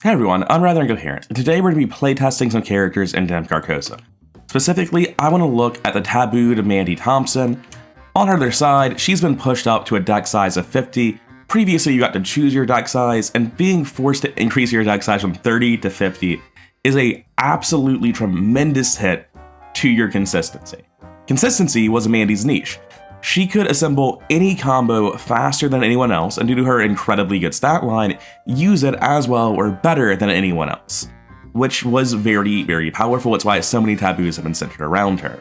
Hey everyone, I'm Rather Incoherent. Today we're going to be playtesting some characters in Dim Carcosa. Specifically, I want to look at the Taboo to Mandy Thompson. On her other side, she's been pushed up to a deck size of 50. Previously, you got to choose your deck size, and being forced to increase your deck size from 30 to 50 is a absolutely tremendous hit to your consistency. Consistency was Mandy's niche. She could assemble any combo faster than anyone else, and due to her incredibly good stat line, use it as well or better than anyone else, which was very, very powerful. It's why so many taboos have been centered around her.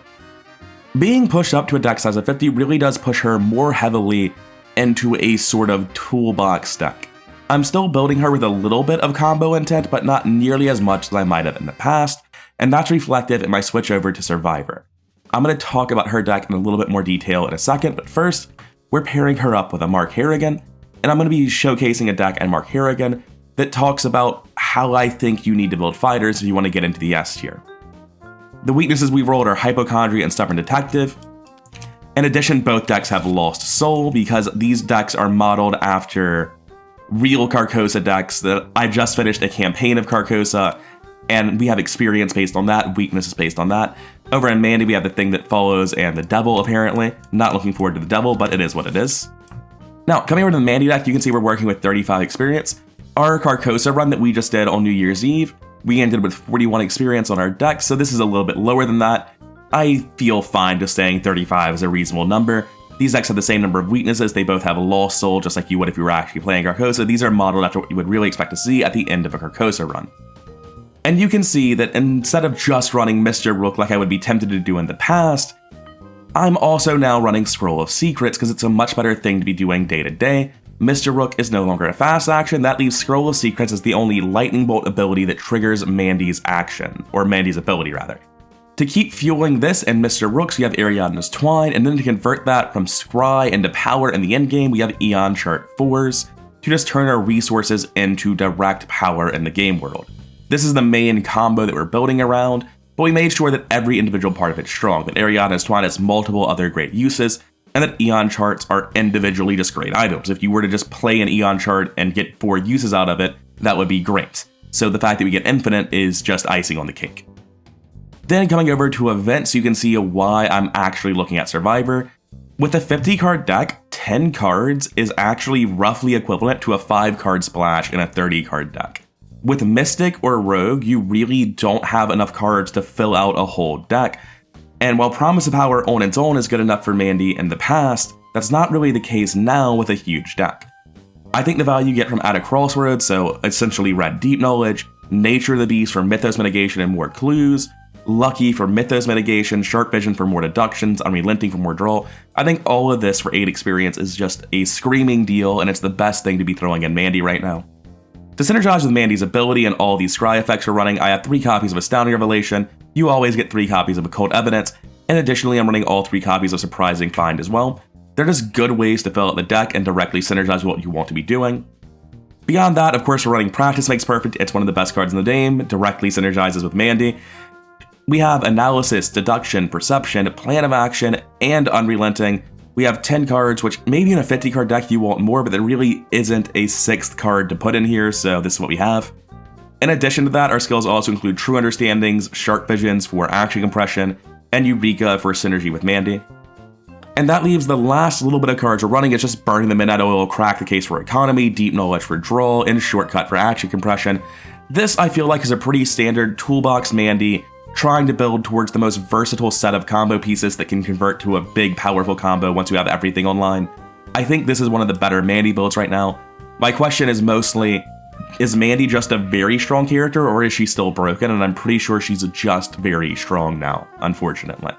Being pushed up to a deck size of 50 really does push her more heavily into a sort of toolbox deck. I'm still building her with a little bit of combo intent, but not nearly as much as I might have in the past, and that's reflective in my switch over to Survivor. I'm going to talk about her deck in a little bit more detail in a second, but first, we're pairing her up with a Mark Harrigan, and I'm going to be showcasing a deck and Mark Harrigan that talks about how I think you need to build fighters if you want to get into the S tier. The weaknesses we rolled are Hypochondria and Stubborn Detective. In addition, both decks have Lost Soul because these decks are modeled after real Carcosa decks that I just finished a campaign of Carcosa, and we have experience based on that, weaknesses based on that. Over in Mandy, we have the Thing That Follows and the Devil, apparently. Not looking forward to the Devil, but it is what it is. Now, coming over to the Mandy deck, you can see we're working with 35 experience. Our Carcosa run that we just did on New Year's Eve, we ended with 41 experience on our deck, so this is a little bit lower than that. I feel fine just saying 35 is a reasonable number. These decks have the same number of weaknesses. They both have a Lost Soul, just like you would if you were actually playing Carcosa. These are modeled after what you would really expect to see at the end of a Carcosa run. And you can see that instead of just running Mr. Rook like I would be tempted to do in the past, I'm also now running Scroll of Secrets because it's a much better thing to be doing day to day. Mr. Rook is no longer a fast action. That leaves Scroll of Secrets as the only Lightning Bolt ability that triggers Mandy's action, or Mandy's ability rather. To keep fueling this and Mr. Rooks, we have Ariadne's Twine, and then to convert that from Scry into power in the endgame, we have Eon Chart 4s to just turn our resources into direct power in the game world. This is the main combo that we're building around, but we made sure that every individual part of it's strong, that Ariadne's Twine has multiple other great uses, and that Eon Charts are individually just great items. If you were to just play an Eon Chart and get 4 uses out of it, that would be great. So the fact that we get infinite is just icing on the cake. Then coming over to events, you can see why I'm actually looking at Survivor. With a 50 card deck, 10 cards is actually roughly equivalent to a 5 card splash in a 30 card deck. With Mystic or Rogue, you really don't have enough cards to fill out a whole deck. And while Promise of Power on its own is good enough for Mandy in the past, that's not really the case now with a huge deck. I think the value you get from At a Crossroads, so essentially Red Deep Knowledge, Nature of the Beast for Mythos mitigation and more clues, Lucky for Mythos mitigation, Sharp Vision for more deductions, Unrelenting for more draw. I think all of this for 8 experience is just a screaming deal, and it's the best thing to be throwing in Mandy right now. To synergize with Mandy's ability and all these scry effects we're running, I have 3 copies of Astounding Revelation. You always get 3 copies of Occult Evidence, and additionally I'm running all 3 copies of Surprising Find as well. They're just good ways to fill out the deck and directly synergize with what you want to be doing. Beyond that, of course, we're running Practice Makes Perfect. It's one of the best cards in the game, directly synergizes with Mandy. We have Analysis, Deduction, Perception, Plan of Action, and Unrelenting. We have 10 cards, which maybe in a 50 card deck you want more, but there really isn't a 6th card to put in here, so this is what we have. In addition to that, our skills also include True Understandings, Sharp Visions for action compression, and Eureka for synergy with Mandy. And that leaves the last little bit of cards we're running. It's just Burning the Midnight Oil, Crack the Case for Economy, Deep Knowledge for draw, and Shortcut for action compression. This I feel like is a pretty standard toolbox Mandy, trying to build towards the most versatile set of combo pieces that can convert to a big, powerful combo once you have everything online. I think this is one of the better Mandy builds right now. My question is mostly, is Mandy just a very strong character, or is she still broken? And I'm pretty sure she's just very strong now, unfortunately.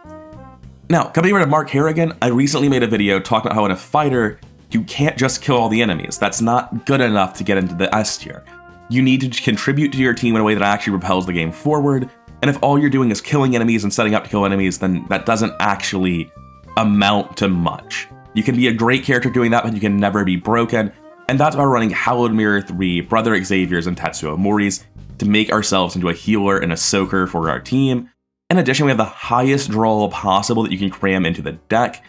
Now, coming over to Mark Harrigan, I recently made a video talking about how in a fighter, you can't just kill all the enemies. That's not good enough to get into the S tier. You need to contribute to your team in a way that actually propels the game forward. And if all you're doing is killing enemies and setting up to kill enemies, then that doesn't actually amount to much. You can be a great character doing that, but you can never be broken. And that's why we're running Hallowed Mirror 3, Brother Xavier's, and Tetsuo Mori's to make ourselves into a healer and a soaker for our team. In addition, we have the highest draw possible that you can cram into the deck.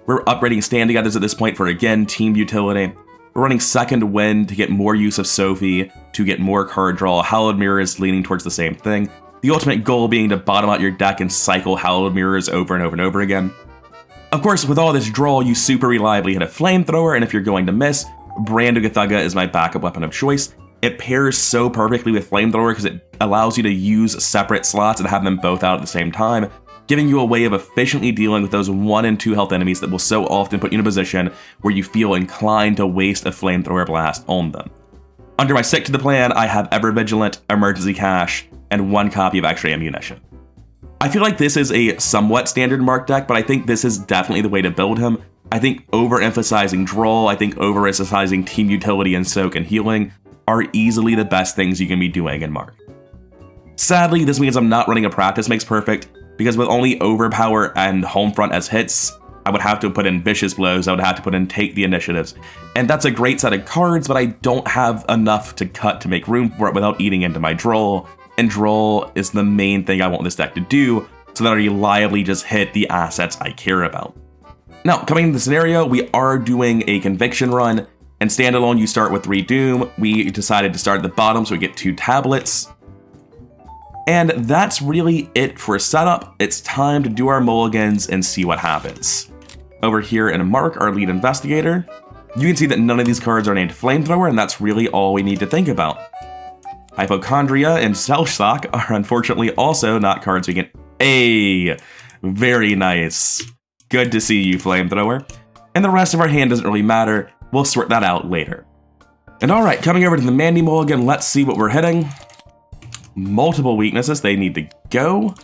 We're upgrading Stand Togethers at this point for, again, team utility. We're running Second Wind to get more use of Sophie, to get more card draw. Hallowed Mirror is leaning towards the same thing. The ultimate goal being to bottom out your deck and cycle Hallowed Mirrors over and over and over again. Of course, with all this draw, you super reliably hit a Flamethrower, and if you're going to miss, Brand of Gathuga is my backup weapon of choice. It pairs so perfectly with Flamethrower because it allows you to use separate slots and have them both out at the same time, giving you a way of efficiently dealing with those 1 and 2 health enemies that will so often put you in a position where you feel inclined to waste a Flamethrower blast on them. Under my stick to the plan, I have Ever Vigilant, Emergency Cache, and 1 copy of Extra Ammunition. I feel like this is a somewhat standard Mark deck, but I think this is definitely the way to build him. I think overemphasizing draw, I think overemphasizing team utility and soak and healing are easily the best things you can be doing in Mark. Sadly, this means I'm not running a Practice Makes Perfect, because with only Overpower and Homefront as hits, I would have to put in Vicious Blows, I would have to put in Take the Initiatives. And that's a great set of cards, but I don't have enough to cut to make room for it without eating into my draw. And draw is the main thing I want this deck to do, so that I reliably just hit the assets I care about. Now, coming into the scenario, we are doing a Conviction run, and Standalone you start with 3 Doom. We decided to start at the bottom so we get 2 tablets. And that's really it for setup. It's time to do our mulligans and see what happens. Over here in Mark, our lead investigator, you can see that none of these cards are named Flamethrower, and that's really all we need to think about. Hypochondria and Shellshock are unfortunately also not cards we can... Hey, very nice. Good to see you, Flamethrower. And the rest of our hand doesn't really matter. We'll sort that out later. And alright, coming over to the Mandy mulligan, let's see what we're hitting. Multiple weaknesses, they need to go.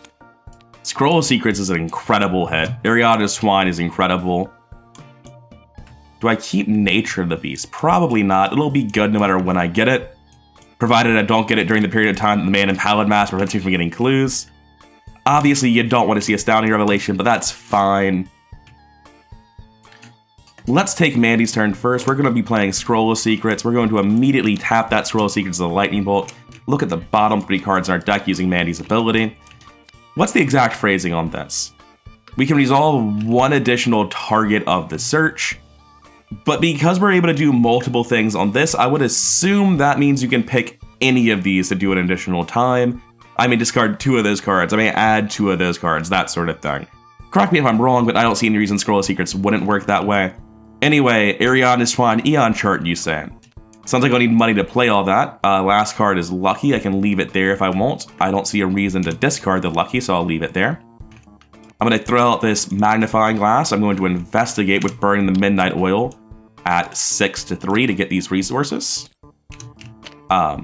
Scroll of Secrets is an incredible hit. Ariada's Twine is incredible. Do I keep Nature of the Beast? Probably not. It'll be good no matter when I get it, provided I don't get it during the period of time that the Man in Pallid Mask prevents me from getting clues. Obviously, you don't want to see Astounding Revelation, but that's fine. Let's take Mandy's turn first. We're going to be playing Scroll of Secrets. We're going to immediately tap that Scroll of Secrets as a Lightning Bolt. Look at the bottom 3 cards in our deck using Mandy's ability. What's the exact phrasing on this? We can resolve 1 additional target of the search, but because we're able to do multiple things on this, I would assume that means you can pick any of these to do an additional time. I may discard 2 of those cards, I may add 2 of those cards, that sort of thing. Correct me if I'm wrong, but I don't see any reason Scroll of Secrets wouldn't work that way. Anyway, Ariada's Twine, Eon Chart, you say. Sounds like I'll need money to play all that. Last card is Lucky. I can leave it there if I want. I don't see a reason to discard the Lucky, so I'll leave it there. I'm going to throw out this Magnifying Glass. I'm going to investigate with burning the Midnight Oil at 6-3 to get these resources. No,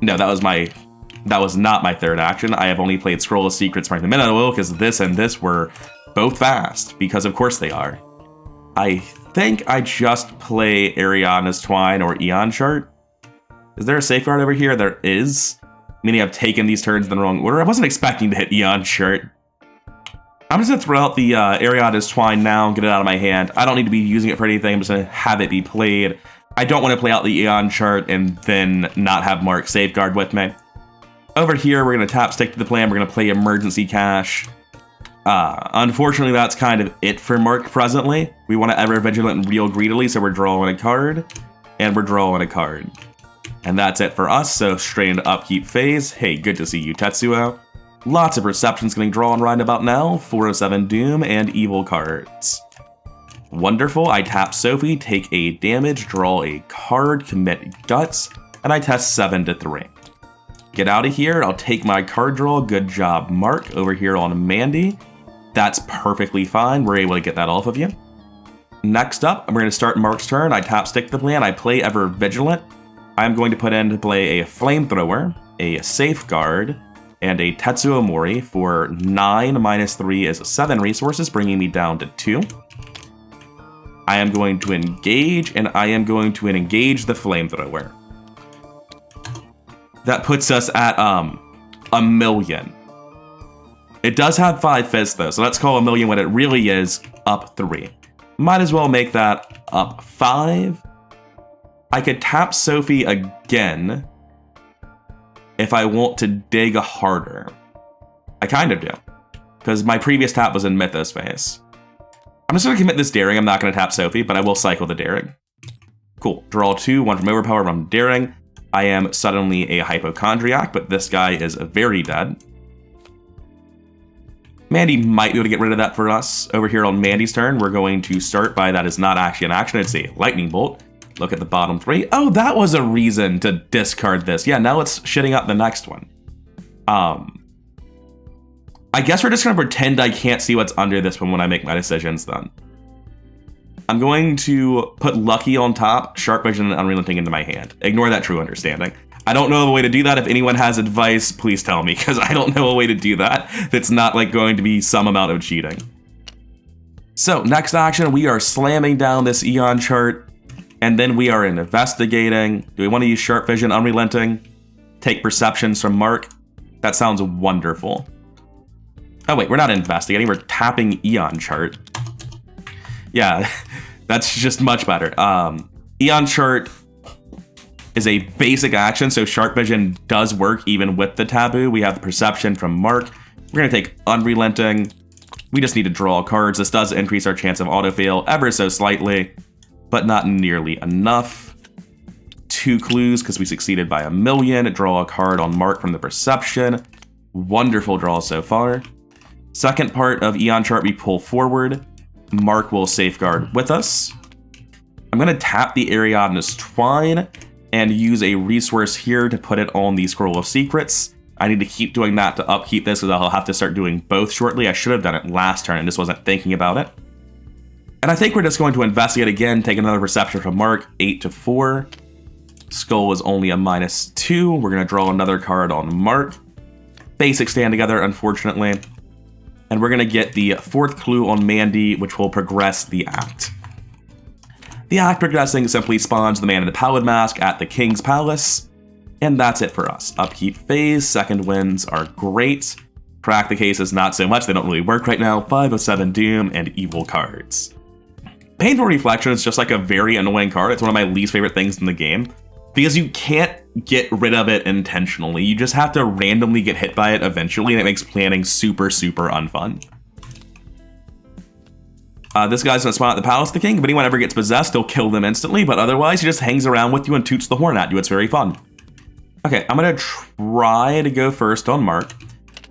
that was not my third action. I have only played Scroll of Secrets, burning the Midnight Oil, because this and this were both fast, because of course they are. I think I just play Ariana's Twine or Eon Chart. Is there a safeguard over here? There is. Meaning I've taken these turns in the wrong order. I wasn't expecting to hit Eon Chart. I'm just going to throw out the Ariada's Twine now and get it out of my hand. I don't need to be using it for anything. I'm just going to have it be played. I don't want to play out the Eon Chart and then not have Mark safeguard with me. Over here, we're going to tap stick to the plan. We're going to play Emergency Cache. Unfortunately, that's kind of it for Mark presently. We want to Ever Vigilant real greedily, so we're drawing a card, and we're drawing a card. And that's it for us, so straight into Upkeep phase. Hey, good to see you, Tetsuo. Lots of Perceptions getting drawn right about now, 407 Doom, and Evil cards. Wonderful, I tap Sophie, take a damage, draw a card, commit Guts, and I test 7-3. Get out of here, I'll take my card draw, good job Mark, over here on Mandy. That's perfectly fine, we're able to get that off of you. Next up, we're going to start Mark's turn, I tap stick the plan, I play Ever Vigilant. I'm going to put in to play a Flamethrower, a Safeguard, and a Tetsuo Mori for 9 minus 3 is 7 resources, bringing me down to 2. I am going to engage, and I am going to engage the Flamethrower. That puts us at, 1,000,000. It does have 5 fists, though, so let's call 1,000,000 what it really is, up 3. Might as well make that up 5. I could tap Sophie again if I want to dig harder. I kind of do, because my previous tap was in Mythos phase. I'm just going to commit this Daring. I'm not going to tap Sophie, but I will cycle the Daring. Cool. Draw 2, 1 from Overpower, 1 from Daring. I am suddenly a hypochondriac, but this guy is very dead. Mandy might be able to get rid of that for us. Over here on Mandy's turn, we're going to start by that is not actually an action. It's a lightning bolt. Look at the bottom 3. Oh, that was a reason to discard this. Yeah, now it's shitting up the next one. I guess we're just going to pretend I can't see what's under this one when I make my decisions then. I'm going to put Lucky on top, Sharp Vision, and Unrelenting into my hand. Ignore that True Understanding. I don't know a way to do that. If anyone has advice, please tell me, because I don't know a way to do that. That's not like going to be some amount of cheating. So next action, we are slamming down this Eon chart, and then we are investigating. Do we want to use Sharp Vision, Unrelenting? Take Perceptions from Mark? That sounds wonderful. Oh wait, we're not investigating, we're tapping Eon chart. Yeah, that's just much better. Eon chart is a basic action, so Sharp Vision does work even with the Taboo. We have the Perception from Mark. We're gonna take Unrelenting. We just need to draw cards. This does increase our chance of auto-fail ever so slightly, but not nearly enough. 2 clues, because we succeeded by 1,000,000. Draw a card on Mark from the Perception. Wonderful draw so far. Second part of Eon chart, we pull forward. Mark will safeguard with us. I'm gonna tap the Ariadne's Twine and use a resource here to put it on the Scroll of Secrets. I need to keep doing that to upkeep this, because I'll have to start doing both shortly. I should have done it last turn and just wasn't thinking about it. And I think we're just going to investigate again, take another Perception from Mark, 8 to 4. Skull is only a -2. We're gonna draw another card on Mark. Basic stand together, unfortunately. And we're gonna get the 4th clue on Mandy, which will progress the act. The act progressing simply spawns the man in the pallid mask at the King's Palace, and that's it for us. Upkeep phase, second winds are great. Crack the cases, not so much, they don't really work right now. 5 of 7 Doom and evil cards. Painful Reflection is just like a very annoying card. It's one of my least favorite things in the game, because you can't get rid of it intentionally. You just have to randomly get hit by it eventually, and it makes planning super, super unfun. This guy's gonna spawn at the Palace of the King. If anyone ever gets possessed, he'll kill them instantly, but otherwise he just hangs around with you and toots the horn at you. It's very fun. Okay, I'm gonna try to go first on Mark.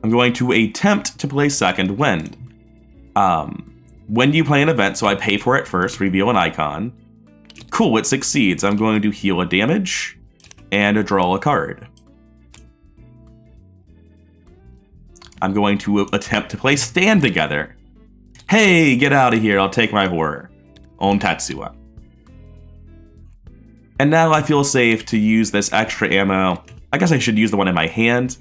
I'm going to attempt to play Second Wind. When do you play an event? So I pay for it first, reveal an icon. Cool, it succeeds. I'm going to heal a damage and draw a card. I'm going to attempt to play Stand Together. Hey, get out of here, I'll take my horror. On Tetsuya. And now I feel safe to use this extra ammo. I guess I should use the one in my hand.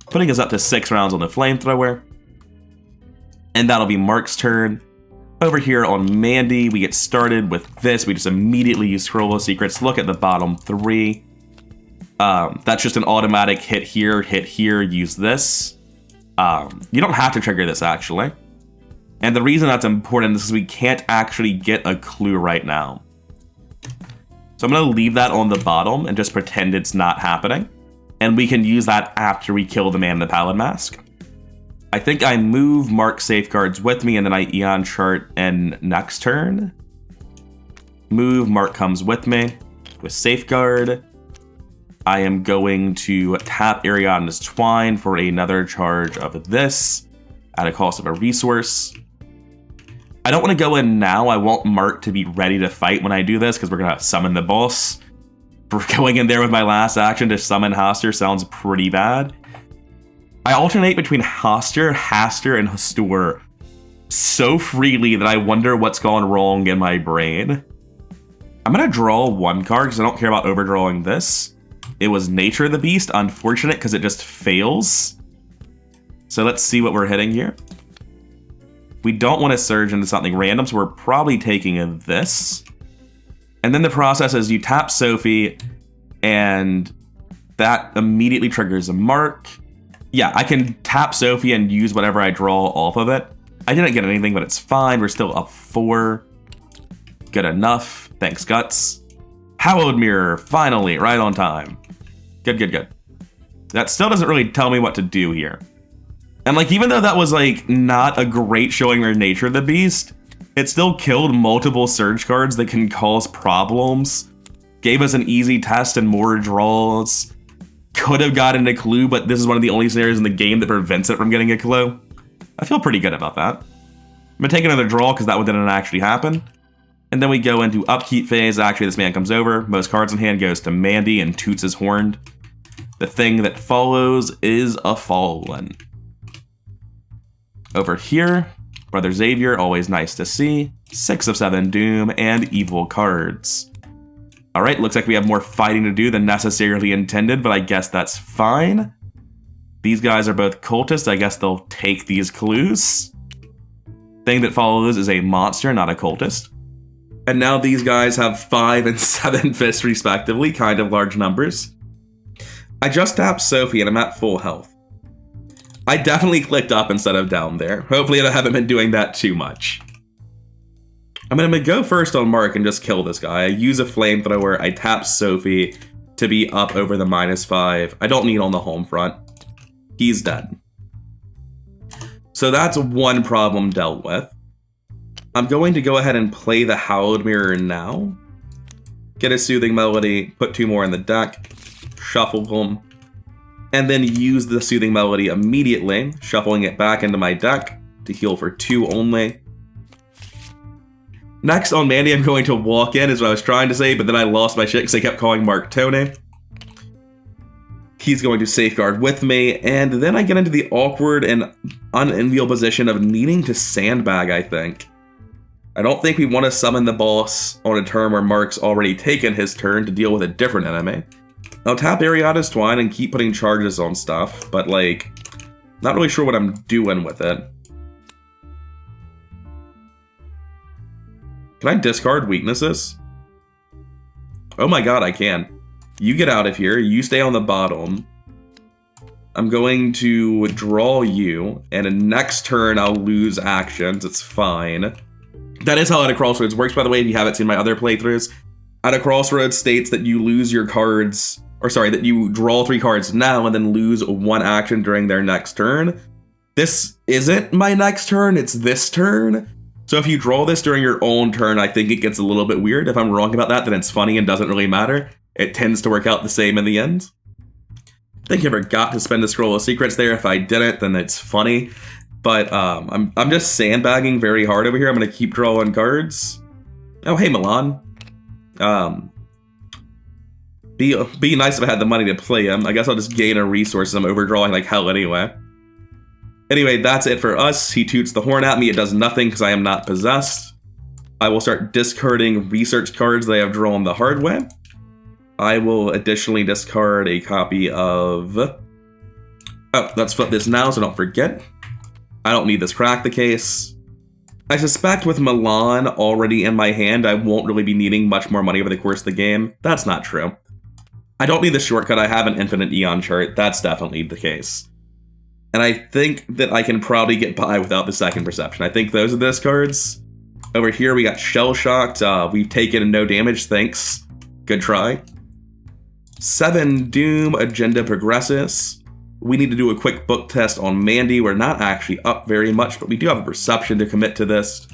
Putting us up to 6 rounds on the flamethrower. And that'll be Mark's turn. Over here on Mandy, we get started with this. We just immediately use Scroll of Secrets. Look at the bottom 3. That's just an automatic hit here, use this. You don't have to trigger this, actually. And the reason that's important is because we can't actually get a clue right now. So I'm going to leave that on the bottom and just pretend it's not happening. And we can use that after we kill the man in the pallid mask. I think I move Mark safeguards with me, and then I Eon chart and next turn. Move, Mark comes with me with safeguard. I am going to tap Ariadne's Twine for another charge of this at a cost of a resource. I don't want to go in now. I want Mark to be ready to fight when I do this, because we're going to summon the boss. For going in there with my last action to summon Haster sounds pretty bad. I alternate between Haster, and Hastur so freely that I wonder what's gone wrong in my brain. I'm going to draw 1 card because I don't care about overdrawing this. It was Nature of the Beast. Unfortunate because it just fails. So let's see what we're hitting here. We don't want to surge into something random, so we're probably taking this. And then the process is you tap Sophie, and that immediately triggers a Mark. Yeah, I can tap Sophie and use whatever I draw off of it. I didn't get anything, but it's fine. We're still up 4. Good enough. Thanks, Guts. Hallowed Mirror, finally, right on time. Good. That still doesn't really tell me what to do here. And like, even though that was like not a great showing or Nature of the Beast, It still killed multiple surge cards that can cause problems. Gave us an easy test and more draws. Could have gotten a clue, but this is one of the only scenarios in the game that prevents it from getting a clue. I feel pretty good about that. I'm gonna take another draw because that one didn't actually happen. And then we go into upkeep phase. Actually, this man comes over. Most cards in hand goes to Mandy and toots his horn. The thing that follows is a Fallen. Over here, Brother Xavier, always nice to see. 6 of 7 Doom and evil cards. Alright, looks like we have more fighting to do than necessarily intended, but I guess that's fine. These guys are both cultists. I guess they'll take these clues. Thing that follows is a monster, not a cultist. And now these guys have 5 and 7 fists respectively, kind of large numbers. I just tapped Sophie and I'm at full health. I definitely clicked up instead of down there. Hopefully I haven't been doing that too much. I'm gonna go first on Mark and just kill this guy. I use a flamethrower, I tap Sophie to be up over the -5. I don't need on the home front. He's dead. So that's one problem dealt with. I'm going to go ahead and play the Hallowed Mirror now. Get a Soothing Melody, put 2 more in the deck, shuffle them, and then use the Soothing Melody immediately, shuffling it back into my deck to heal for 2 only. Next on Mandy, I'm going to walk in, is what I was trying to say, but then I lost my shit because I kept calling Mark Tony. He's going to safeguard with me, and then I get into the awkward and unenviable position of needing to sandbag, I think. I don't think we want to summon the boss on a turn where Mark's already taken his turn to deal with a different enemy. I'll tap Ariada's Twine and keep putting charges on stuff, but like, not really sure what I'm doing with it. Can I discard weaknesses? Oh my god, I can. You get out of here, you stay on the bottom. I'm going to draw you, and next turn I'll lose actions, it's fine. That is how At a Crossroads works, by the way, if you haven't seen my other playthroughs. At a Crossroads states that you lose your cards, or sorry, that you draw 3 cards now and then lose 1 action during their next turn. This isn't my next turn, it's this turn. So if you draw this during your own turn, I think it gets a little bit weird. If I'm wrong about that, then it's funny and doesn't really matter. It tends to work out the same in the end. I think I forgot to spend a Scroll of Secrets there. If I didn't, then it's funny. But I'm just sandbagging very hard over here. I'm going to keep drawing cards. Oh, hey, Milan. Be nice if I had the money to play him. I guess I'll just gain a resource. I'm overdrawing like hell anyway. Anyway, that's it for us. He toots the horn at me. It does nothing because I am not possessed. I will start discarding research cards that I have drawn the hard way. I will additionally discard a copy of... Oh, let's flip this now so don't forget. I don't need this Crack the Case. I suspect with Milan already in my hand, I won't really be needing much more money over the course of the game. That's not true. I don't need the shortcut. I have an infinite Eon chart. That's definitely the case. And I think that I can probably get by without the second perception. I think those are the discards. Over here, we got Shell Shocked. We've taken no damage, thanks. Good try. 7 Doom, Agenda progresses. We need to do a quick book test on Mandy. We're not actually up very much, but we do have a perception to commit to this.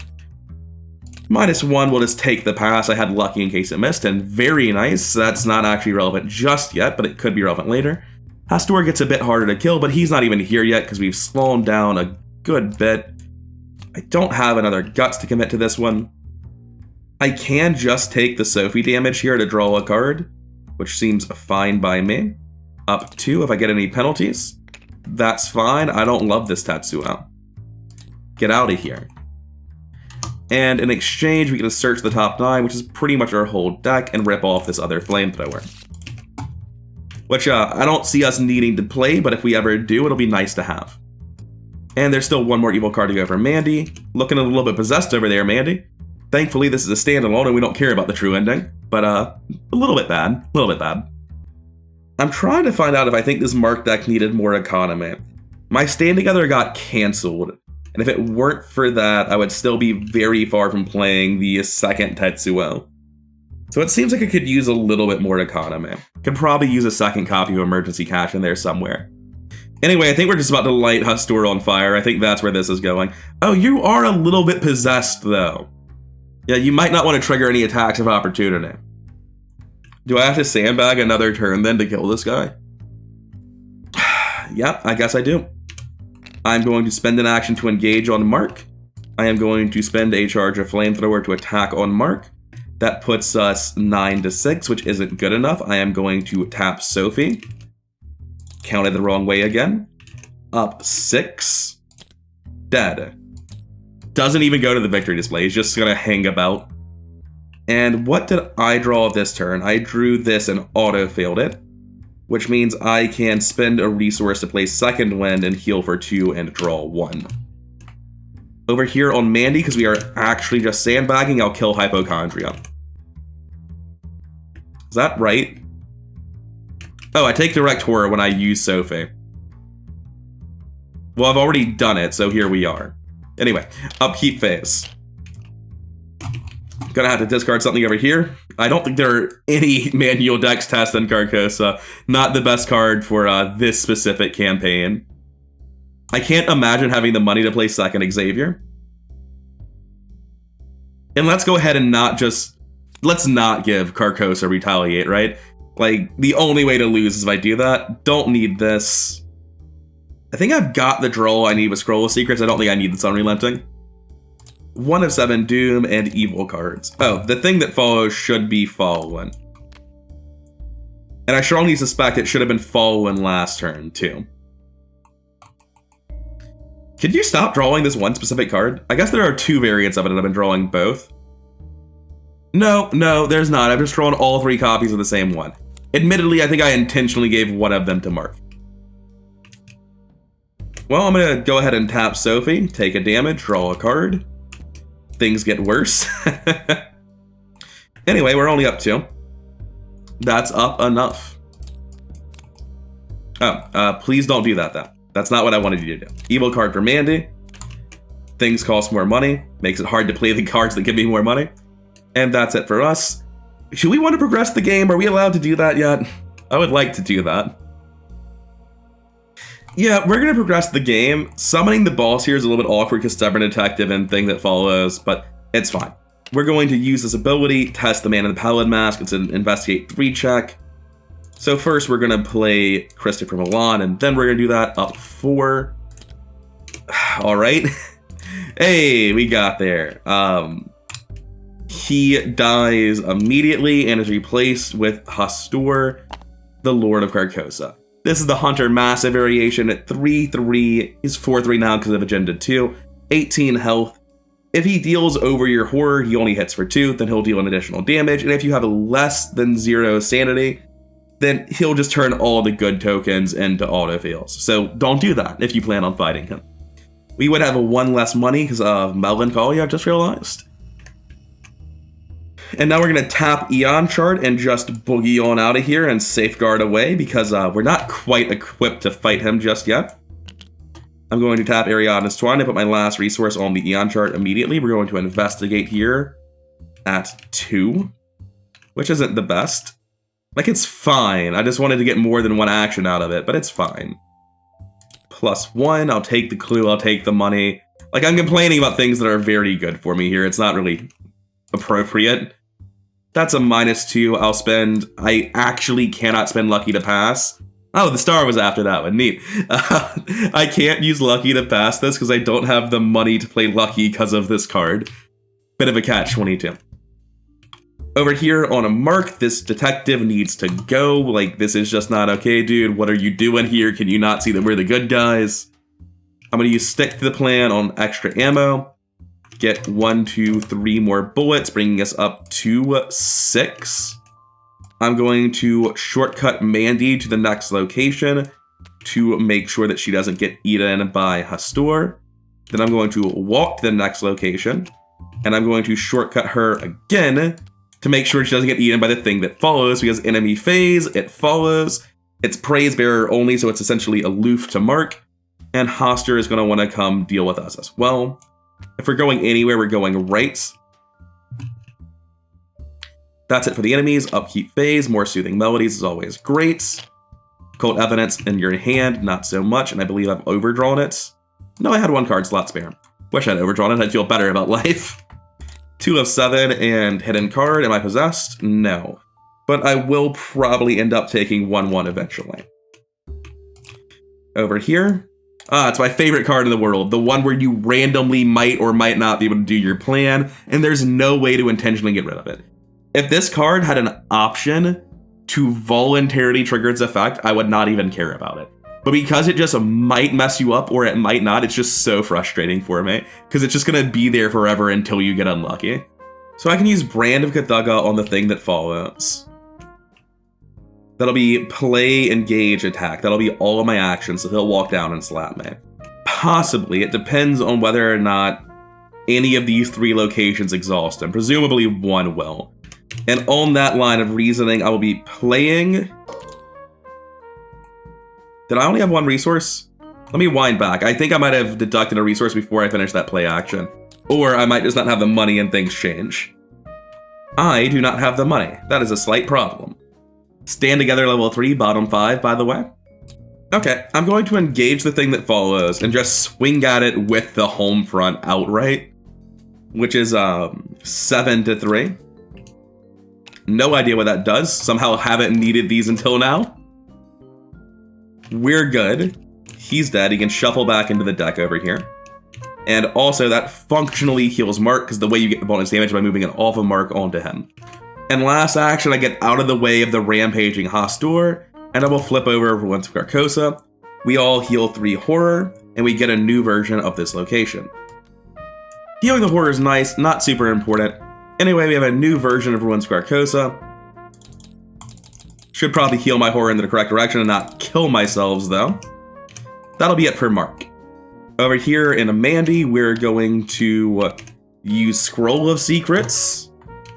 -1, we'll just take the pass. I had lucky in case it missed, and very nice. That's not actually relevant just yet, but it could be relevant later. Hastur gets a bit harder to kill, but he's not even here yet because we've slowed him down a good bit. I don't have another Guts to commit to this one. I can just take the Sophie damage here to draw a card, which seems fine by me. Up 2 if I get any penalties. That's fine. I don't love this Tatsuo. Get out of here. And in exchange, we get to search the top 9, which is pretty much our whole deck, and rip off this other Flamethrower. Which I don't see us needing to play, but if we ever do, it'll be nice to have. And there's still one more evil card to go for Mandy. Looking a little bit possessed over there, Mandy. Thankfully, this is a standalone and we don't care about the true ending. But a little bit bad. A little bit bad. I'm trying to find out if I think this Mark deck needed more economy. My Stand Together got cancelled. And if it weren't for that, I would still be very far from playing the second Tetsuo. So it seems like I could use a little bit more economy. Could probably use a second copy of Emergency Cash in there somewhere. Anyway, I think we're just about to light Hastur on fire. I think that's where this is going. Oh, you are a little bit possessed, though. Yeah, you might not want to trigger any attacks of opportunity. Do I have to sandbag another turn then to kill this guy? Yeah, I guess I do. I'm going to spend an action to engage on Mark. I am going to spend a charge of flamethrower to attack on Mark. That puts us 9-6, which isn't good enough. I am going to tap Sophie. Counted the wrong way again. Up 6. Dead. Doesn't even go to the victory display. He's just gonna hang about. And what did I draw this turn? I drew this and auto-failed it, which means I can spend a resource to play Second Wind and heal for 2 and draw 1. Over here on Mandy, because we are actually just sandbagging, I'll kill Hypochondria. Is that right? Oh, I take Direct Horror when I use Sophie. Well, I've already done it, so here we are. Anyway, upkeep phase. Gonna have to discard something over here. I don't think there are any manual decks test in Carcosa. Not the best card for this specific campaign. I can't imagine having the money to play second Xavier. And let's go ahead and let's not give Carcosa Retaliate, right? Like, the only way to lose is if I do that. Don't need this. I think I've got the draw I need with Scroll of Secrets. I don't think I need this Unrelenting. 1 of 7 Doom and Evil cards. Oh, the thing that follows should be Fallen. And I strongly suspect it should have been Fallen last turn, too. Could you stop drawing this one specific card? I guess there are 2 variants of it and I've been drawing both. No, there's not. I've just drawn all 3 copies of the same one. Admittedly, I think I intentionally gave one of them to Mark. Well, I'm gonna go ahead and tap Sophie, take a damage, draw a card. Things get worse. Anyway, we're only up 2. That's up enough. Oh, please don't do that, though. That's not what I wanted you to do. Evil card for Mandy. Things cost more money. Makes it hard to play the cards that give me more money. And that's it for us. Should we want to progress the game? Are we allowed to do that yet? I would like to do that. Yeah, we're going to progress the game. Summoning the boss here is a little bit awkward because Stubborn Detective and Thing That Follows, but it's fine. We're going to use this ability, test the Man in the Paladin Mask. It's an Investigate 3 check. So first we're going to play Christopher Milan, and then we're going to do that up 4. All right. Hey, we got there. He dies immediately and is replaced with Hastur, the Lord of Carcosa. This is the Hunter Massive variation at 3/3. He's 4/3 now because of Agenda 2. 18 health. If he deals over your horror, he only hits for 2, then he'll deal an additional damage. And if you have less than 0 sanity, then he'll just turn all the good tokens into autofails. So don't do that if you plan on fighting him. We would have 1 less money because of Melancholy, I've just realized. And now we're going to tap Eon Chart and just boogie on out of here and safeguard away because we're not quite equipped to fight him just yet. I'm going to tap Ariadne's Twine and put my last resource on the Eon Chart immediately. We're going to investigate here at 2, which isn't the best. Like, it's fine. I just wanted to get more than 1 action out of it, but it's fine. +1, I'll take the clue, I'll take the money. Like, I'm complaining about things that are very good for me here. It's not really appropriate. That's a -2 I'll spend. I actually cannot spend Lucky to pass. Oh, the star was after that one. Neat. I can't use Lucky to pass this because I don't have the money to play Lucky because of this card. Bit of a catch-22. Over here on a Mark, this detective needs to go. Like, this is just not okay, dude. What are you doing here? Can you not see that we're the good guys? I'm going to use Stick to the Plan on extra ammo. Get 1, 2, 3 more bullets, bringing us up to 6. I'm going to shortcut Mandy to the next location to make sure that she doesn't get eaten by Hastur. Then I'm going to walk to the next location, and I'm going to shortcut her again to make sure she doesn't get eaten by the Thing That Follows, because enemy phase, it follows. It's Praise Bearer only, so it's essentially aloof to Mark, and Hastur is going to want to come deal with us as well. If we're going anywhere, we're going right. That's it for the enemies. Upkeep phase, more Soothing Melodies is always great. Cold Evidence in your hand, not so much, and I believe I've overdrawn it. No, I had 1 card slot spare. Wish I'd overdrawn it, I'd feel better about life. 2 of 7 and hidden card. Am I possessed? No. But I will probably end up taking 1/1 eventually. Over here. It's my favorite card in the world. The one where you randomly might or might not be able to do your plan, and there's no way to intentionally get rid of it. If this card had an option to voluntarily trigger its effect, I would not even care about it. But because it just might mess you up or it might not, it's just so frustrating for me. Because it's just going to be there forever until you get unlucky. So I can use Brand of Cthugha on the thing that follows. That'll be play, engage, attack. That'll be all of my actions, so he'll walk down and slap me. Possibly. It depends on whether or not any of these 3 locations exhaust him. Presumably one will. And on that line of reasoning, I will be playing... Did I only have 1 resource? Let me wind back. I think I might have deducted a resource before I finished that play action. Or I might just not have the money and things change. I do not have the money. That is a slight problem. Stand together level 3, bottom 5, by the way. Okay, I'm going to engage the thing that follows and just swing at it with the home front outright. Which is 7 to 3. No idea what that does. Somehow haven't needed these until now. We're good. He's dead. He can shuffle back into the deck over here. And also that functionally heals Mark, because the way you get the bonus damage by moving it off of Mark onto him. And last action, I get out of the way of the rampaging Hastur, and I will flip over everyone's Carcosa. We all heal 3 horror, and we get a new version of this location. Healing the horror is nice, not super important. Anyway, we have a new version of everyone's Carcosa. Should probably heal my horror in the correct direction and not kill myself, though. That'll be it for Mark. Over here in Mandy, we're going to use Scroll of Secrets.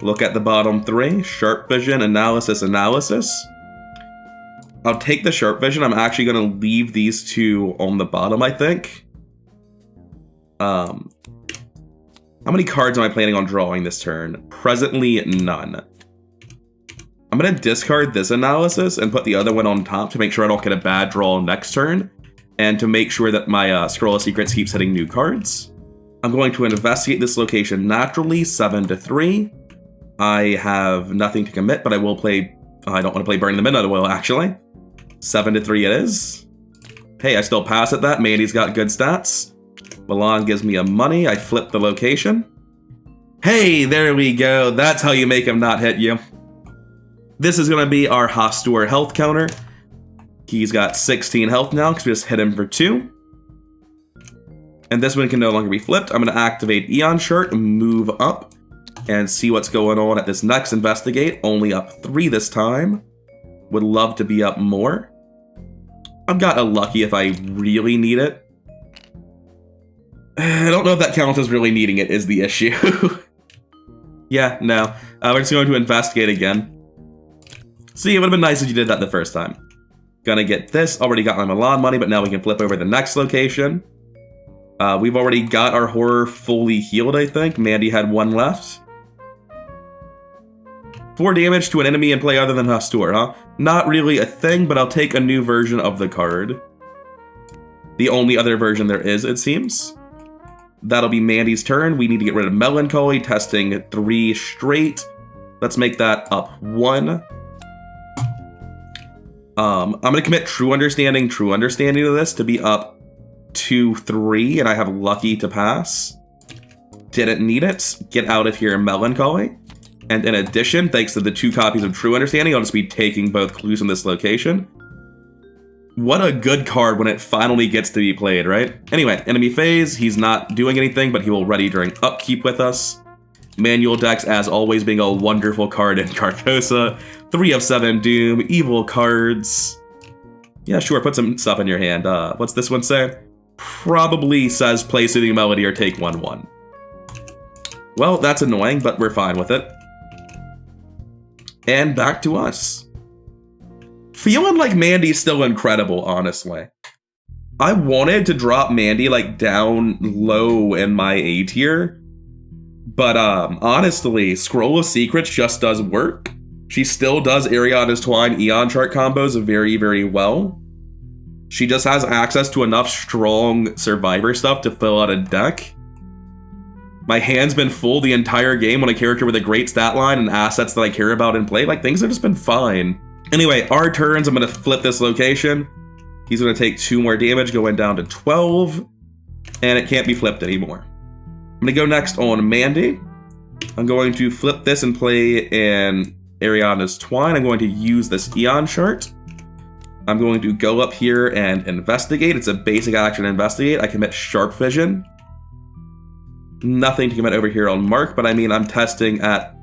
Look at the bottom 3. Sharp Vision, Analysis, Analysis. I'll take the Sharp Vision. I'm actually going to leave these 2 on the bottom, I think. How many cards am I planning on drawing this turn? Presently, none. I'm going to discard this Analysis and put the other one on top to make sure I don't get a bad draw next turn. And to make sure that my Scroll of Secrets keeps hitting new cards. I'm going to investigate this location naturally, 7 to 3. I have nothing to commit, but I will play... I don't want to play Burning the Midnight Oil, actually. 7 to 3 it is. Hey, I still pass at that. Mandy's got good stats. Milan gives me a money. I flip the location. Hey, there we go. That's how you make him not hit you. This is going to be our Hastur health counter. He's got 16 health now because we just hit him for 2. And this one can no longer be flipped. I'm going to activate Eon Shirt, move up, and see what's going on at this next investigate. Only up 3 this time. Would love to be up more. I've got a lucky if I really need it. I don't know if that counts as really needing it is the issue. Yeah, no. We're just going to investigate again. See, it would have been nice if you did that the first time. Gonna get this. Already got my Milan money, but now we can flip over the next location. We've already got our horror fully healed, I think. Mandy had 1 left. 4 damage to an enemy in play other than Hastur, huh? Not really a thing, but I'll take a new version of the card. The only other version there is, it seems. That'll be Mandy's turn. We need to get rid of Melancholy, testing 3 straight. Let's make that up 1. I'm going to commit True Understanding to this to be up 2-3, and I have Lucky to pass. Didn't need it. Get out of here, Melancholy. And in addition, thanks to the 2 copies of True Understanding, I'll just be taking both clues in this location. What a good card when it finally gets to be played, right? Anyway, enemy phase, he's not doing anything, but he will ready during upkeep with us. Manual decks, as always, being a wonderful card in Carcosa. 3 of 7 Doom, evil cards. Yeah, sure, put some stuff in your hand. What's this one say? Probably says play Soothing Melody or take 1/1. Well, that's annoying, but we're fine with it. And back to us. Feeling like Mandy's still incredible, honestly. I wanted to drop Mandy, like, down low in my A tier. But, honestly, Scroll of Secrets just does work. She still does Ariana's Twine Eon Chart combos very, very well. She just has access to enough strong Survivor stuff to fill out a deck. My hand's been full the entire game on a character with a great stat line and assets that I care about in play. Like, things have just been fine. Anyway, our turns, I'm going to flip this location. He's going to take 2 more damage, going down to 12. And it can't be flipped anymore. I'm going to go next on Mandy. I'm going to flip this and play an Ariana's Twine. I'm going to use this Eon chart. I'm going to go up here and investigate. It's a basic action investigate. I commit Sharp Vision. Nothing to commit over here on Mark, but I mean, I'm testing at,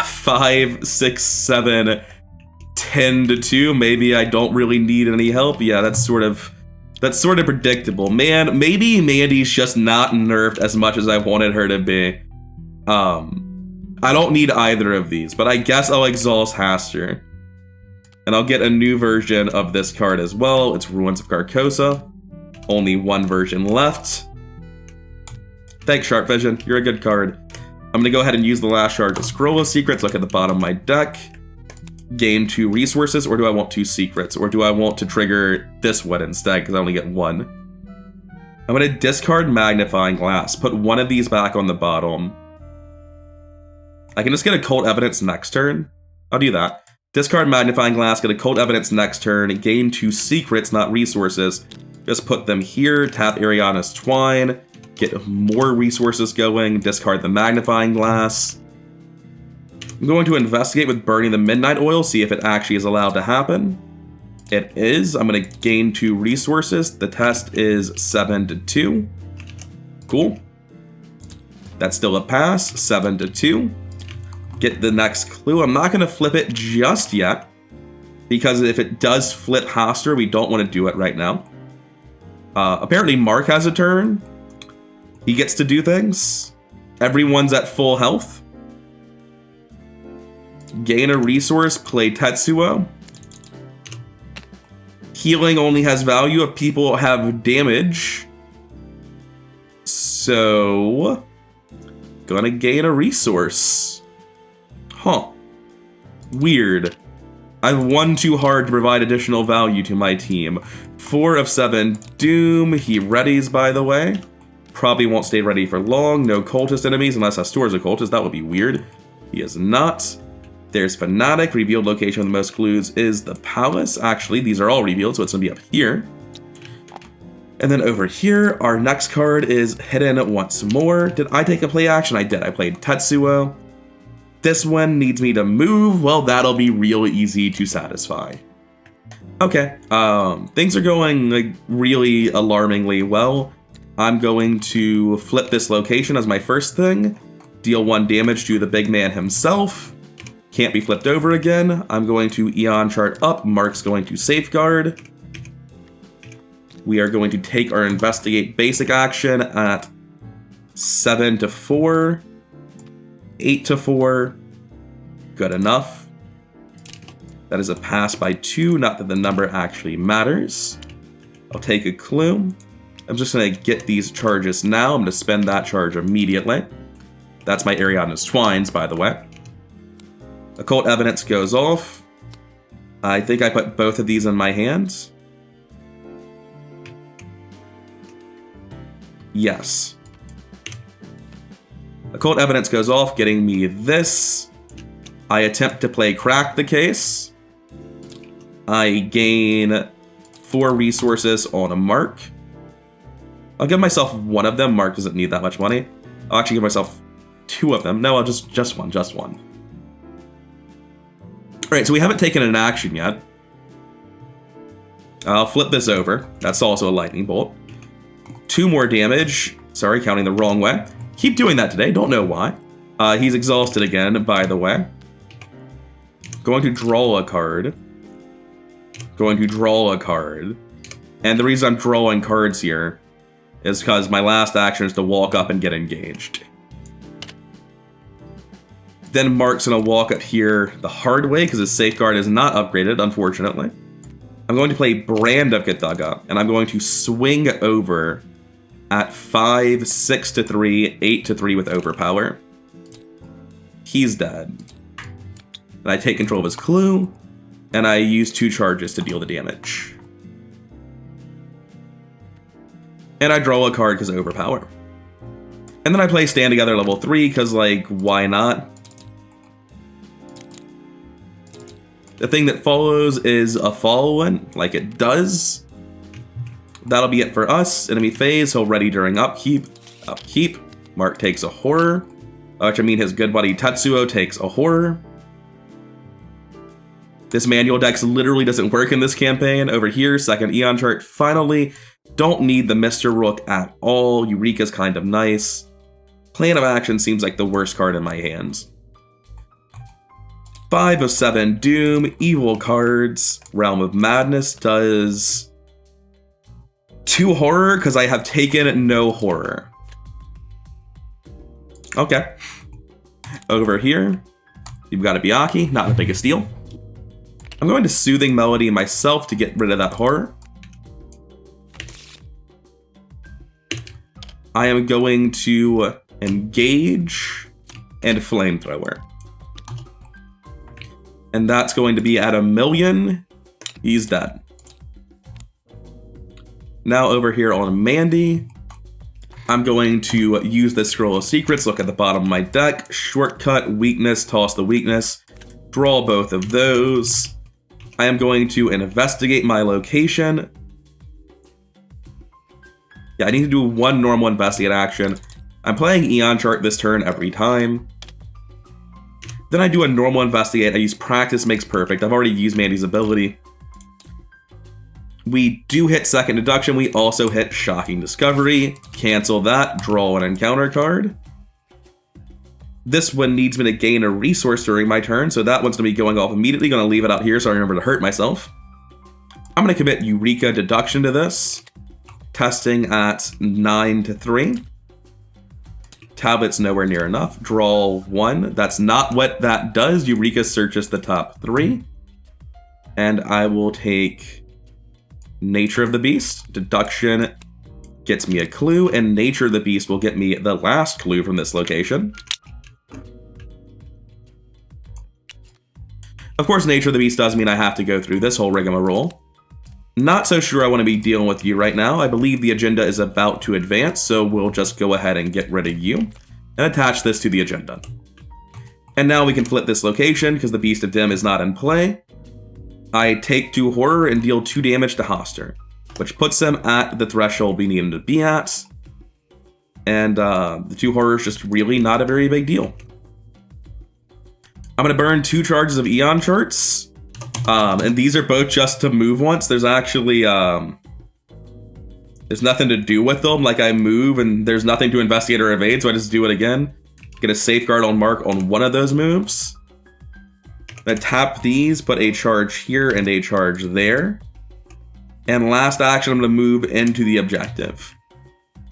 5, 6, 7, 10 to 2. Maybe I don't really need any help. Yeah, that's sort of predictable. Man, maybe Mandy's just not nerfed as much as I wanted her to be. I don't need either of these, but I guess I'll exhaust Haster. And I'll get a new version of this card as well. It's Ruins of Carcosa. Only one version left. Thanks, Sharp Vision. You're a good card. I'm going to go ahead and use the last shard to scroll a secrets. Look at the bottom of my deck. Gain 2 resources, or do I want 2 secrets? Or do I want to trigger this one instead, because I only get 1? I'm going to discard Magnifying Glass. Put one of these back on the bottom. I can just get Occult Evidence next turn. I'll do that. Discard Magnifying Glass, get Occult Evidence next turn, gain 2 secrets, not resources. Just put them here, tap Ariana's Twine, get more resources going, discard the Magnifying Glass. I'm going to investigate with burning the Midnight Oil, see if it actually is allowed to happen. It is. I'm going to gain 2 resources. The test is 7 to 2. Cool. That's still a pass, 7 to 2. Get the next clue. I'm not going to flip it just yet, because if it does flip Haster, we don't want to do it right now. Apparently Mark has a turn. He gets to do things. Everyone's at full health. Gain a resource, play Tetsuo. Healing only has value if people have damage. So, gonna gain a resource. Huh. Weird. I've won too hard to provide additional value to my team. 4 of 7 Doom. He readies, by the way. Probably won't stay ready for long. No cultist enemies unless Astor's a cultist. That would be weird. He is not. There's Fanatic. Revealed location with the most clues is the Palace. Actually, these are all revealed, so it's going to be up here. And then over here, our next card is hidden once more. Did I take a play action? I did. I played Tetsuo. This one needs me to move. Well, that'll be real easy to satisfy. Okay, things are going like really alarmingly well. I'm going to flip this location as my first thing. Deal 1 damage to the big man himself. Can't be flipped over again. I'm going to Eon chart up. Mark's going to safeguard. We are going to take our investigate basic action at 7 to 4. 8 to 4. Good enough. That is a pass by 2, not that the number actually matters. I'll take a clue. I'm just going to get these charges now. I'm going to spend that charge immediately. That's my Ariana's Twines, by the way. Occult Evidence goes off. I think I put both of these in my hands. Yes. Occult Evidence goes off, getting me this. I attempt to play Crack the Case. I gain 4 resources on a Mark. I'll give myself 1 of them. Mark doesn't need that much money. I'll actually give myself 2 of them. No, I'll just one. Alright, so we haven't taken an action yet. I'll flip this over. That's also a lightning bolt. 2 more damage. Sorry, counting the wrong way. Keep doing that today, don't know why. He's exhausted again, by the way. Going to draw a card. And the reason I'm drawing cards here is because my last action is to walk up and get engaged. Then Mark's gonna walk up here the hard way because his safeguard is not upgraded, unfortunately. I'm going to play Brand of Gathaga, and I'm going to swing over at 5, 6 to 3, 8 to 3 with overpower. He's dead. And I take control of his clue, and I use 2 charges to deal the damage. And I draw a card because of overpower. And then I play Stand Together level 3, because, like, why not? The thing that follows is a follow-in, like it does. That'll be it for us. Enemy phase, he'll ready during upkeep. Upkeep. Mark takes a horror. Which I mean his good buddy Tetsuo takes a horror. This manual dex literally doesn't work in this campaign. Over here, second Eon chart. Finally, don't need the Mr. Rook at all. Eureka's kind of nice. Plan of Action seems like the worst card in my hands. 5 of 7 Doom, evil cards. Realm of Madness does 2 horror because I have taken no horror. Okay. Over here, you've got a Byakuya, not the biggest deal. I'm going to Soothing Melody myself to get rid of that horror. I am going to Engage and Flamethrower. And that's going to be at 1,000,000. He's dead. Now over here on Mandy, I'm going to use the Scroll of Secrets, look at the bottom of my deck, shortcut, weakness, toss the weakness, draw both of those. I am going to investigate my location. Yeah, I need to do 1 normal investigate action. I'm playing Eon chart this turn every time. Then I do a normal investigate. I use Practice Makes Perfect. I've already used Mandy's ability. We do hit second deduction. We also hit Shocking Discovery. Cancel that. Draw an encounter card. This one needs me to gain a resource during my turn, so that one's going to be going off immediately. Going to leave it out here so I remember to hurt myself. I'm going to commit Eureka Deduction to this. Testing at 9 to 3. Tablet's nowhere near enough. Draw 1. That's not what that does. Eureka searches the top 3. And I will take Nature of the Beast. Deduction gets me a clue, and Nature of the Beast will get me the last clue from this location. Of course, Nature of the Beast does mean I have to go through this whole rigmarole. Not so sure I want to be dealing with you right now. I believe the agenda is about to advance, so we'll just go ahead and get rid of you and attach this to the agenda. And now we can flip this location because the Beast of Dim is not in play. I take 2 horror and deal 2 damage to Hoster, which puts him at the threshold we need him to be at. And the 2 horror is just really not a very big deal. I'm going to burn 2 charges of Eon charts. And these are both just to move once. There's actually, there's nothing to do with them. Like I move and there's nothing to investigate or evade, so I just do it again. Get a safeguard on Mark on one of those moves. Then tap these, put a charge here and a charge there. And last action, I'm going to move into the objective.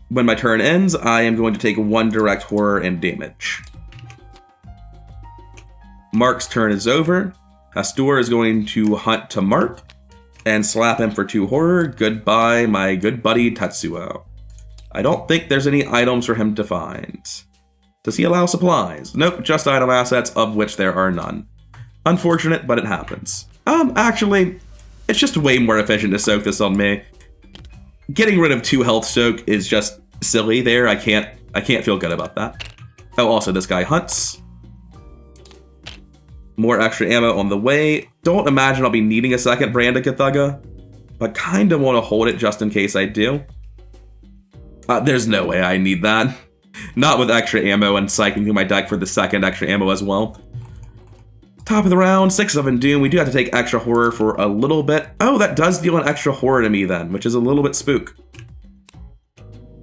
When my turn ends, I am going to take 1 direct horror and damage. Mark's turn is over. Hastur is going to hunt to Mark and slap him for 2 horror. Goodbye, my good buddy Tetsuo. I don't think there's any items for him to find. Does he allow supplies? Nope, just item assets, of which there are none. Unfortunate, but it happens. Actually, it's just way more efficient to soak this on me. Getting rid of 2 health soak is just silly there. I can't feel good about that. Oh, also, this guy hunts. More extra ammo on the way. Don't imagine I'll be needing a second Brandika Thugga, but kind of want to hold it just in case I do. There's no way I need that. Not with extra ammo and cycling through my deck for the second extra ammo as well. Top of the round, 6 of Doom. We do have to take extra horror for a little bit. Oh, that does deal an extra horror to me then, which is a little bit spook.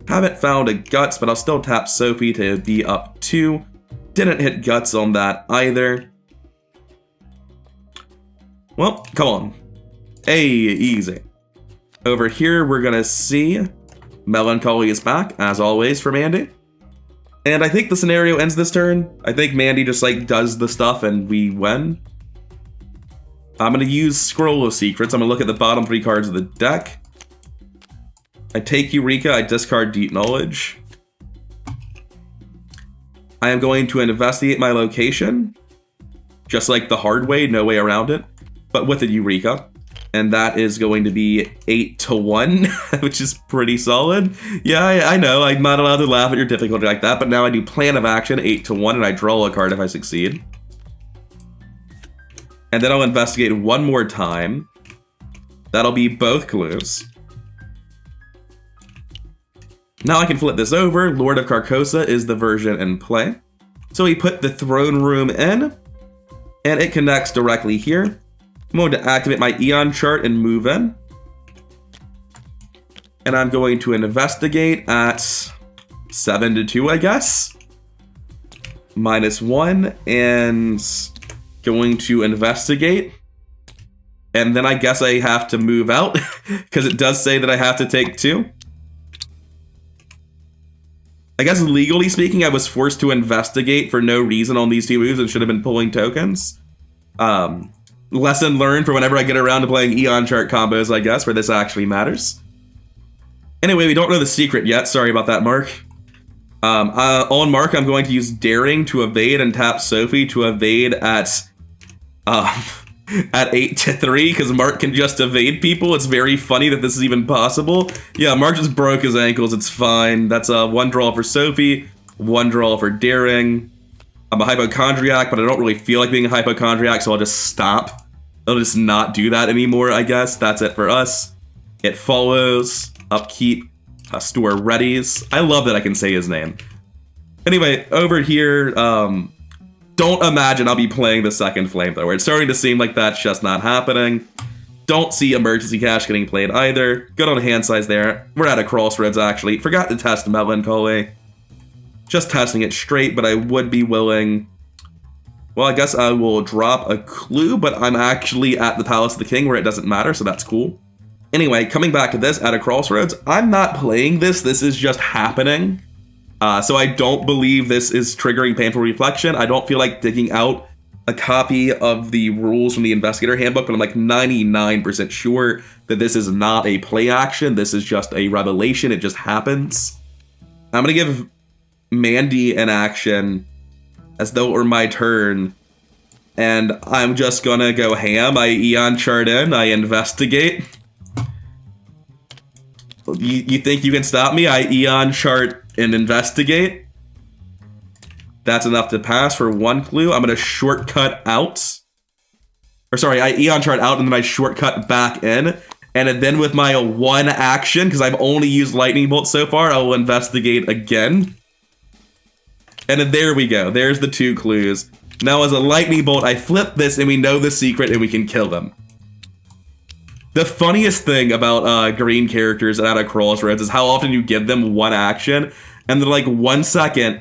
Haven't found a Guts, but I'll still tap Sophie to be up 2. Didn't hit Guts on that either. Well, come on. Hey, easy. Over here, we're gonna see Melancholy is back, as always, for Mandy. And I think the scenario ends this turn. I think Mandy just, like, does the stuff and we win. I'm gonna use Scroll of Secrets. I'm gonna look at the bottom 3 cards of the deck. I take Eureka, I discard Deep Knowledge. I am going to investigate my location. Just like the hard way, no way around it. But with a Eureka. And that is going to be 8-1, which is pretty solid. Yeah, I know, I'm not allowed to laugh at your difficulty like that, but now I do plan of action, 8-1, and I draw a card if I succeed. And then I'll investigate one more time. That'll be both clues. Now I can flip this over. Lord of Carcosa is the version in play. So we put the throne room in, and it connects directly here. I'm going to activate my Eon chart and move in. And I'm going to investigate at 7-2, I guess. -1, and going to investigate. And then I guess I have to move out, because it does say that I have to take 2. I guess legally speaking, I was forced to investigate for no reason on these 2 moves and should have been pulling tokens. Lesson learned for whenever I get around to playing Eon chart combos, I guess, where this actually matters. Anyway, we don't know the secret yet. Sorry about that, Mark. On Mark, I'm going to use Daring to evade and tap Sophie to evade at 8-3, because Mark can just evade people. It's very funny that this is even possible. Yeah, Mark just broke his ankles. It's fine. That's 1 draw for Sophie, 1 draw for Daring. I'm a hypochondriac, but I don't really feel like being a hypochondriac, so I'll just stop. I'll just not do that anymore, I guess. That's it for us. It follows. Upkeep. Store readies. I love that I can say his name. Anyway, over here, don't imagine I'll be playing the second flamethrower. It's starting to seem like that's just not happening. Don't see emergency cash getting played either. Good on hand size there. We're at a crossroads, actually. Forgot to test Melancholy. Just testing it straight, but I would be willing. Well, I guess I will drop a clue, but I'm actually at the Palace of the King where it doesn't matter, so that's cool. Anyway, coming back to this, at a crossroads, I'm not playing this. This is just happening. So I don't believe this is triggering Painful Reflection. I don't feel like digging out a copy of the rules from the Investigator Handbook, but I'm like 99% sure that this is not a play action. This is just a revelation. It just happens. I'm going to give Mandy an action as though it were my turn, and I'm just going to go ham. I Eon chart in. I investigate. You think you can stop me? I Eon chart and investigate. That's enough to pass for 1 clue. I'm going to shortcut out. Or sorry, I Eon chart out and then I shortcut back in. And then with my 1 action, because I've only used Lightning Bolt so far, I will investigate again. And then there we go. There's the 2 clues. Now as a Lightning Bolt, I flip this and we know the secret and we can kill them. The funniest thing about green characters at a crossroads is how often you give them 1 action, and they're like, 1 second,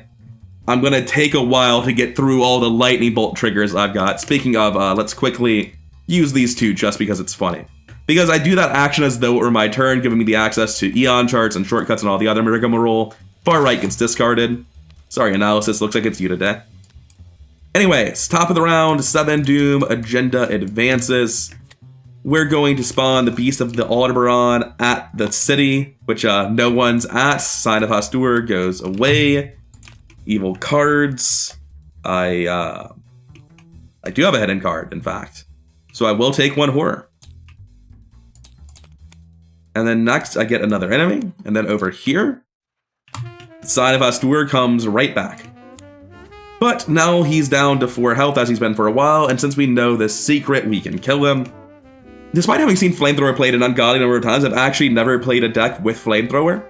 I'm going to take a while to get through all the lightning bolt triggers I've got. Speaking of, let's quickly use these 2 just because it's funny. Because I do that action as though it were my turn, giving me the access to Eon charts and shortcuts and all the other rigmarole. Far right gets discarded. Sorry, analysis, looks like it's you today. Anyways, top of the round, 7 Doom, agenda advances. We're going to spawn the Beast of the Aldebaran at the city, which no one's at. Sign of Hastur goes away. Evil cards. I do have a hidden card, in fact. So I will take 1 horror. And then next, I get another enemy. And then over here, Sign of Hastur comes right back. But now he's down to 4 health as he's been for a while. And since we know this secret, we can kill him. Despite having seen Flamethrower played an ungodly number of times, I've actually never played a deck with Flamethrower.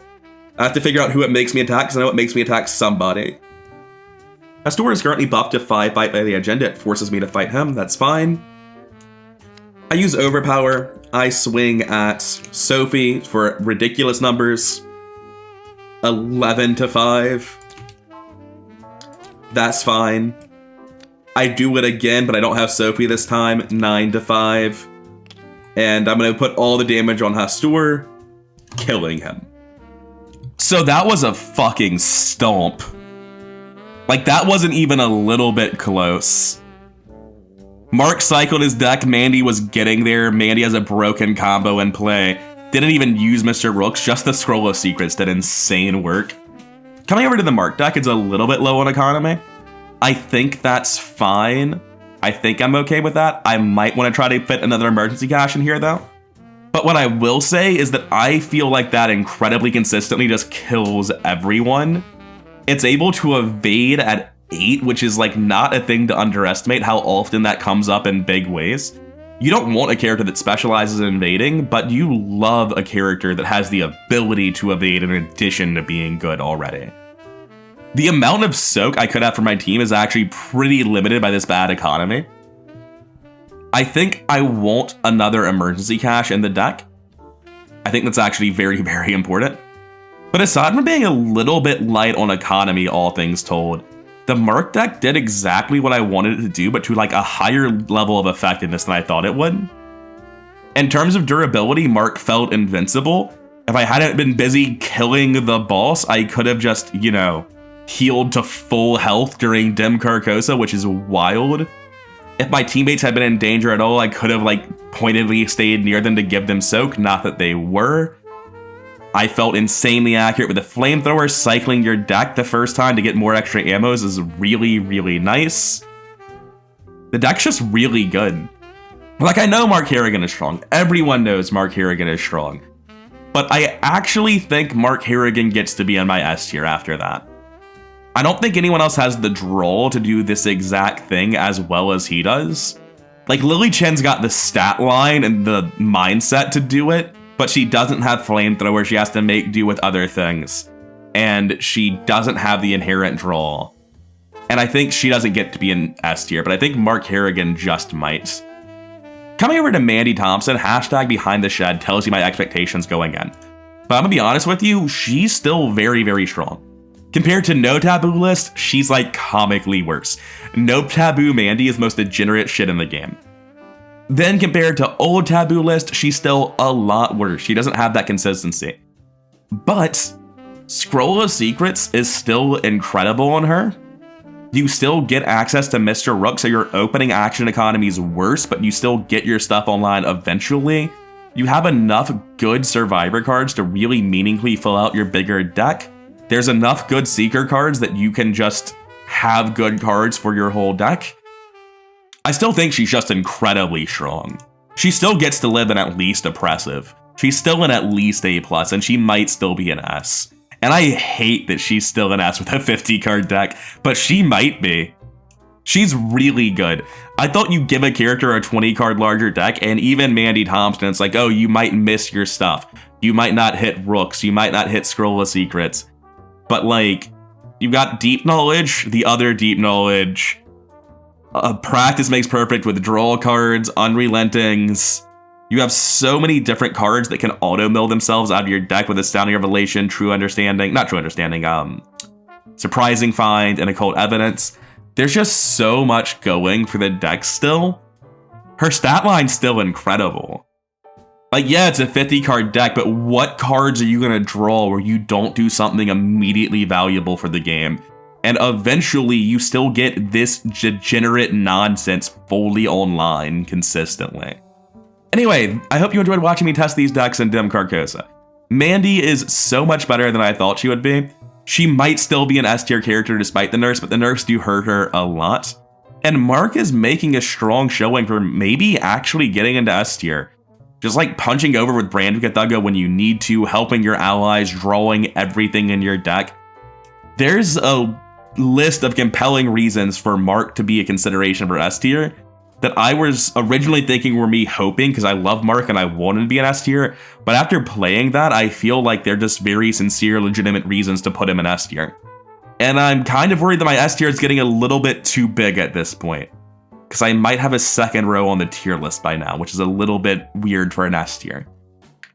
I have to figure out who it makes me attack, because I know it makes me attack somebody. Hastur is currently buffed to 5 fight by the agenda. It forces me to fight him. That's fine. I use Overpower. I swing at Sophie for ridiculous numbers. 11-5. That's fine. I do it again, but I don't have Sophie this time. 9-5. And I'm going to put all the damage on Hastur, killing him. So that was a fucking stomp. Like, that wasn't even a little bit close. Mark cycled his deck. Mandy was getting there. Mandy has a broken combo in play. Didn't even use Mr. Rooks. Just the Scroll of Secrets did insane work. Coming over to the Mark deck, it's a little bit low on economy. I think that's fine. I think I'm okay with that. I might want to try to fit another emergency cash in here, though. But what I will say is that I feel like that incredibly consistently just kills everyone. It's able to evade at 8, which is like not a thing to underestimate how often that comes up in big ways. You don't want a character that specializes in evading, but you love a character that has the ability to evade in addition to being good already. The amount of soak I could have for my team is actually pretty limited by this bad economy. I think I want another emergency cache in the deck. I think that's actually very, very important. But aside from being a little bit light on economy, all things told, the Mark deck did exactly what I wanted it to do, but to like a higher level of effectiveness than I thought it would. In terms of durability, Mark felt invincible. If I hadn't been busy killing the boss, I could have just, you know, healed to full health during Dim Carcosa, which is wild. If my teammates had been in danger at all, I could have like pointedly stayed near them to give them soak, not that they were. I felt insanely accurate with the flamethrower. Cycling your deck the first time to get more extra ammos is really, really nice. The deck's just really good. Like, I know Mark Harrigan is strong. Everyone knows Mark Harrigan is strong. But I actually think Mark Harrigan gets to be in my S tier after that. I don't think anyone else has the draw to do this exact thing as well as he does. Like, Lily Chen's got the stat line and the mindset to do it, but she doesn't have flamethrower. She has to make do with other things. And she doesn't have the inherent draw. And I think she doesn't get to be in S tier, but I think Mark Harrigan just might. Coming over to Mandy Thompson, hashtag behind the shed tells you my expectations going in. But I'm gonna be honest with you, she's still very, very strong. Compared to no taboo list, she's like comically worse. No taboo Mandy is the most degenerate shit in the game. Then compared to old taboo list, she's still a lot worse. She doesn't have that consistency. But Scroll of Secrets is still incredible on her. You still get access to Mr. Rook, so your opening action economy is worse, but you still get your stuff online eventually. You have enough good Survivor cards to really meaningfully fill out your bigger deck. There's enough good Seeker cards that you can just have good cards for your whole deck. I still think she's just incredibly strong. She still gets to live in at least oppressive. She's still in at least A+, and she might still be an S. And I hate that she's still an S with a 50 card deck, but she might be. She's really good. I thought you give a character a 20 card larger deck, and even Mandy Thompson, it's like, oh, you might miss your stuff. You might not hit Rooks, you might not hit Scroll of Secrets. But like, you've got Deep Knowledge, the other Deep Knowledge, Practice Makes Perfect, Withdrawal cards, Unrelentings. You have so many different cards that can auto-mill themselves out of your deck with Astounding Revelation, Surprising Find, and Occult Evidence. There's just so much going for the deck still. Her stat line's still incredible. Like, yeah, it's a 50 card deck, but what cards are you going to draw where you don't do something immediately valuable for the game? And eventually, you still get this degenerate nonsense fully online consistently. Anyway, I hope you enjoyed watching me test these decks in Dim Carcosa. Mandy is so much better than I thought she would be. She might still be an S tier character despite the nerfs, but the nerfs do hurt her a lot. And Mark is making a strong showing for maybe actually getting into S tier. Just like punching over with Brand of Gathaga when you need to, helping your allies, drawing everything in your deck. There's a list of compelling reasons for Mark to be a consideration for S tier that I was originally thinking were me hoping, because I love Mark and I wanted to be an S tier, but after playing that, I feel like they're just very sincere, legitimate reasons to put him in S tier. And I'm kind of worried that my S tier is getting a little bit too big at this point, because I might have a second row on the tier list by now, which is a little bit weird for an S tier.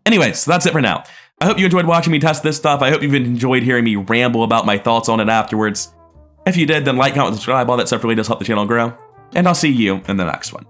Anyway, so that's it for now. I hope you enjoyed watching me test this stuff. I hope you've enjoyed hearing me ramble about my thoughts on it afterwards. If you did, then like, comment, subscribe. All that stuff really does help the channel grow. And I'll see you in the next one.